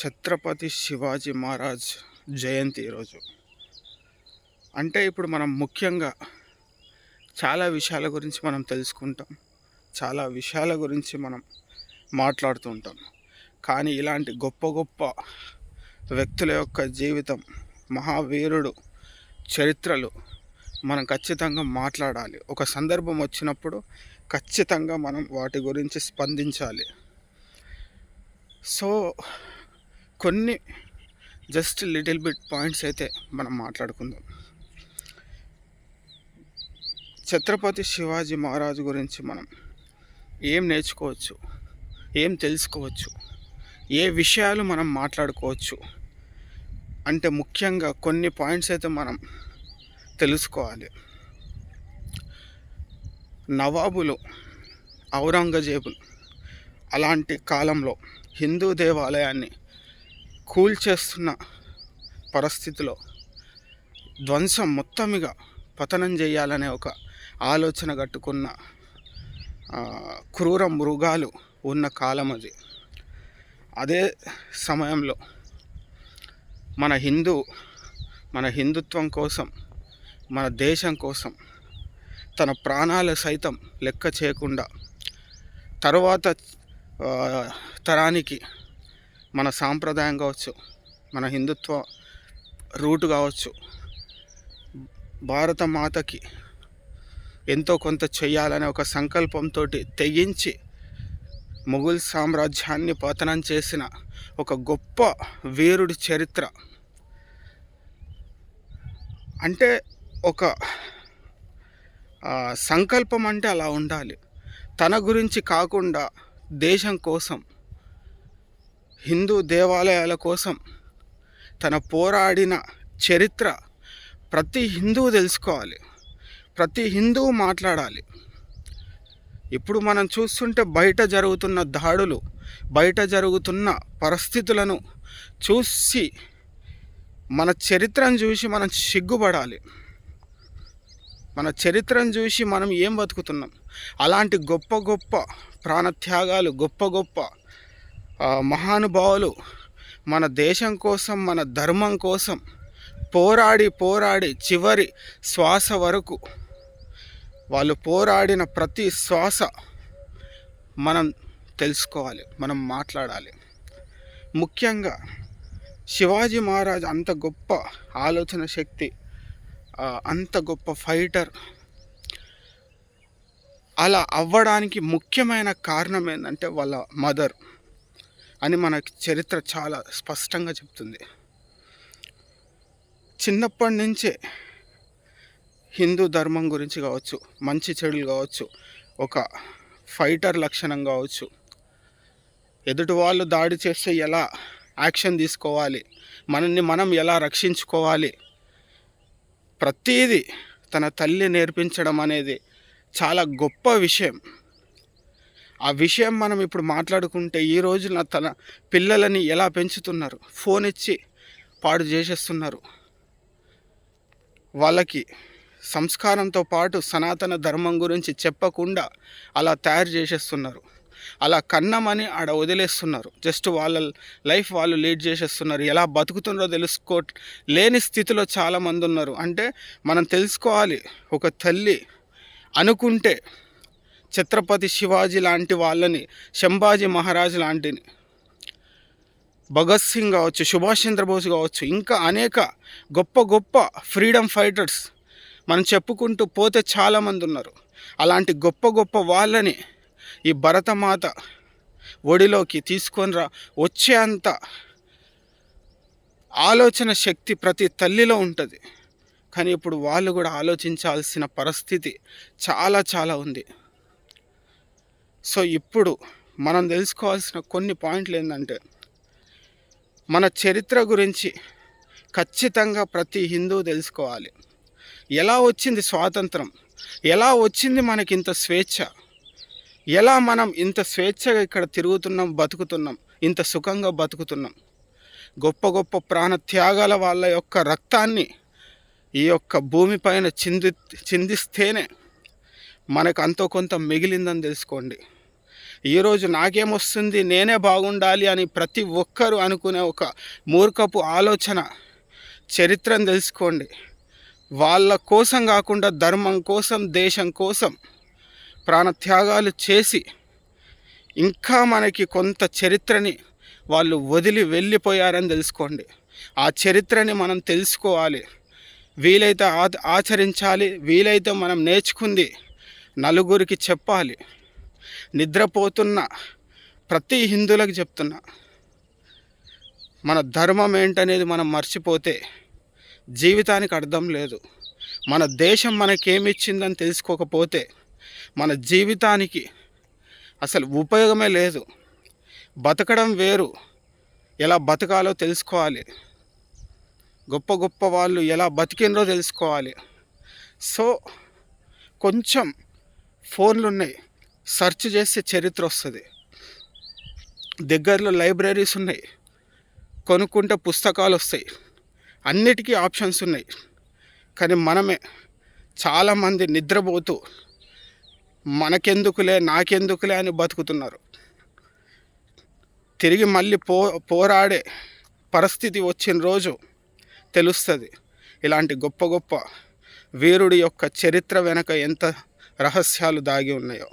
ఛత్రపతి శివాజీ మహారాజ్ జయంతి ఈరోజు. అంటే ఇప్పుడు మనం ముఖ్యంగా చాలా విషయాల గురించి మనం తెలుసుకుంటాం, చాలా విషయాల గురించి మనం మాట్లాడుతూ ఉంటాం. కానీ ఇలాంటి గొప్ప గొప్ప వ్యక్తుల యొక్క జీవితం, మహావీరుడు చరిత్రలు మనం ఖచ్చితంగా మాట్లాడాలి. ఒక సందర్భం వచ్చినప్పుడు ఖచ్చితంగా మనం వాటి గురించి స్పందించాలి. సో కొన్ని జస్ట్ లిటిల్ బిట్ పాయింట్స్ అయితే మనం మాట్లాడుకుందాం. ఛత్రపతి శివాజీ మహారాజు గురించి మనం ఏం నేర్చుకోవచ్చు, ఏం తెలుసుకోవచ్చు, ఏ విషయాలు మనం మాట్లాడుకోవచ్చు అంటే ముఖ్యంగా కొన్ని పాయింట్స్ అయితే మనం తెలుసుకోవాలి. నవాబులు, ఔరంగజేబులు అలాంటి కాలంలో హిందూ దేవాలయాన్ని కూల్చేస్తున్న పరిస్థితిలో ధ్వంసం మొత్తమిగా పతనం చేయాలనే ఒక ఆలోచన కట్టుకున్న క్రూర మృగాలు ఉన్న కాలం అది. అదే సమయంలో మన హిందుత్వం కోసం, మన దేశం కోసం తన ప్రాణాలు సైతం లెక్క చేయకుండా తరువాత తరానికి మన సాంప్రదాయం కావచ్చు, మన హిందుత్వ రూటు కావచ్చు, భారత మాతకి ఎంతో కొంత చెయ్యాలనే ఒక సంకల్పంతో తెగించి మొఘల్ సామ్రాజ్యాన్ని పతనం చేసిన ఒక గొప్ప వీరుడి చరిత్ర. అంటే ఒక సంకల్పం అంటే అలా ఉండాలి. తన గురించి కాకుండా దేశం కోసం, హిందూ దేవాలయాల కోసం తన పోరాడిన చరిత్ర ప్రతి హిందువు తెలుసుకోవాలి, ప్రతి హిందువు మాట్లాడాలి. ఇప్పుడు మనం చూస్తుంటే బయట జరుగుతున్న దాడులు, బయట జరుగుతున్న పరిస్థితులను చూసి మన చరిత్రను చూసి మనం సిగ్గుపడాలి. మన చరిత్రను చూసి మనం ఏం బతుకుతున్నాం. అలాంటి గొప్ప గొప్ప ప్రాణత్యాగాలు, గొప్ప గొప్ప మహానుభావులు మన దేశం కోసం, మన ధర్మం కోసం పోరాడి చివరి శ్వాస వరకు వాళ్ళు పోరాడిన ప్రతి శ్వాస మనం తెలుసుకోవాలి, మనం మాట్లాడాలి. ముఖ్యంగా శివాజీ మహారాజ్ అంత గొప్ప ఆలోచన శక్తి, అంత గొప్ప ఫైటర్ అలా అవ్వడానికి ముఖ్యమైన కారణం ఏంటంటే వాళ్ళ మదర్ అని మనకి చరిత్ర చాలా స్పష్టంగా చెప్తుంది. చిన్నప్పటి నుంచే హిందూ ధర్మం గురించి కావచ్చు, మంచి చెడులు కావచ్చు, ఒక ఫైటర్ లక్షణం కావచ్చు, ఎదుటి వాళ్ళు దాడి చేస్తే ఎలా యాక్షన్ తీసుకోవాలి, మనల్ని మనం ఎలా రక్షించుకోవాలి, ప్రతీది తన తల్లి నేర్పించడం అనేది చాలా గొప్ప విషయం. ఆ విషయం మనం ఇప్పుడు మాట్లాడుకుంటే ఈ రోజున తన పిల్లలని ఎలా పెంచుతున్నారు, ఫోన్ ఇచ్చి పాడు చేసేస్తున్నారు. వాళ్ళకి సంస్కారంతో పాటు సనాతన ధర్మం గురించి చెప్పకుండా అలా తయారు చేసేస్తున్నారు. అలా కన్నమని ఆడ వదిలేస్తున్నారు. జస్ట్ వాళ్ళ లైఫ్ వాళ్ళు లీడ్ చేసేస్తున్నారు. ఎలా బతుకుతున్నారో లేని స్థితిలో చాలామంది ఉన్నారు. అంటే మనం తెలుసుకోవాలి, ఒక తల్లి అనుకుంటే ఛత్రపతి శివాజీ లాంటి వాళ్ళని, సంభాజీ మహారాజ్ లాంటిని, భగత్ సింగ్ కావచ్చు, సుభాష్ చంద్రబోస్ కావచ్చు, ఇంకా అనేక గొప్ప గొప్ప ఫ్రీడమ్ ఫైటర్స్ మనం చెప్పుకుంటూ పోతే చాలామంది ఉన్నారు. అలాంటి గొప్ప గొప్ప వాళ్ళని ఈ భరతమాత ఒడిలోకి తీసుకొని వచ్చే అంత ఆలోచన శక్తి ప్రతి తల్లిలో ఉంటుంది. కానీ ఇప్పుడు వాళ్ళు కూడా ఆలోచించాల్సిన పరిస్థితి చాలా ఉంది. సో ఇప్పుడు మనం తెలుసుకోవాల్సిన కొన్ని పాయింట్లు ఏంటంటే, మన చరిత్ర గురించి ఖచ్చితంగా ప్రతి హిందువు తెలుసుకోవాలి. ఎలా వచ్చింది స్వాతంత్రం, ఎలా వచ్చింది మనకి ఇంత స్వేచ్ఛ, ఎలా మనం ఇంత స్వేచ్ఛగా ఇక్కడ తిరుగుతున్నాం, బతుకుతున్నాం, ఇంత సుఖంగా బతుకుతున్నాం. గొప్ప గొప్ప ప్రాణ త్యాగాల వాళ్ళ యొక్క రక్తాన్ని ఈ యొక్క భూమిపైన చిందిస్తేనే మనకు అంతో కొంత మిగిలిందని తెలుసుకోండి. ఈరోజు నాకేమొస్తుంది, నేనే బాగుండాలి అని ప్రతి ఒక్కరూ అనుకునే ఒక మూర్ఖపు ఆలోచన. చరిత్రను తెలుసుకోండి. వాళ్ళ కోసం కాకుండా ధర్మం కోసం, దేశం కోసం ప్రాణత్యాగాలు చేసి ఇంకా మనకి కొంత చరిత్రని వాళ్ళు వదిలి వెళ్ళిపోయారని తెలుసుకోండి. ఆ చరిత్రని మనం తెలుసుకోవాలి, వీలైతే ఆచరించాలి, వీలైతే మనం నేర్చుకుంది నలుగురికి చెప్పాలి. నిద్రపోతున్న ప్రతి హిందువులకు చెప్తున్నా, మన ధర్మం ఏంటనేది మనం మర్చిపోతే జీవితానికి అర్థం లేదు. మన దేశం మనకేమిచ్చిందని తెలుసుకోకపోతే మన జీవితానికి అసలు ఉపయోగమే లేదు. బతకడం వేరు, ఎలా బతకాలో తెలుసుకోవాలి. గొప్ప గొప్ప వాళ్ళు ఎలా బతికినరో తెలుసుకోవాలి. సో కొంచెం ఫోన్లు ఉన్నాయి, సెర్చ్ చేస్తే చరిత్ర వస్తుంది. దగ్గరలో లైబ్రరీస్ ఉన్నాయి, కొనుక్కుంటే పుస్తకాలు వస్తాయి. అన్నిటికీ ఆప్షన్స్ ఉన్నాయి. కానీ మనమే చాలామంది నిద్రపోతూ మనకెందుకులే, నాకెందుకులే అని బతుకుతున్నారు. తిరిగి మళ్ళీ పోరాడే పరిస్థితి వచ్చిన రోజు తెలుస్తుంది ఇలాంటి గొప్ప గొప్ప వీరుడి యొక్క చరిత్ర వెనక ఎంత రహస్యాలు దాగి ఉన్నాయో.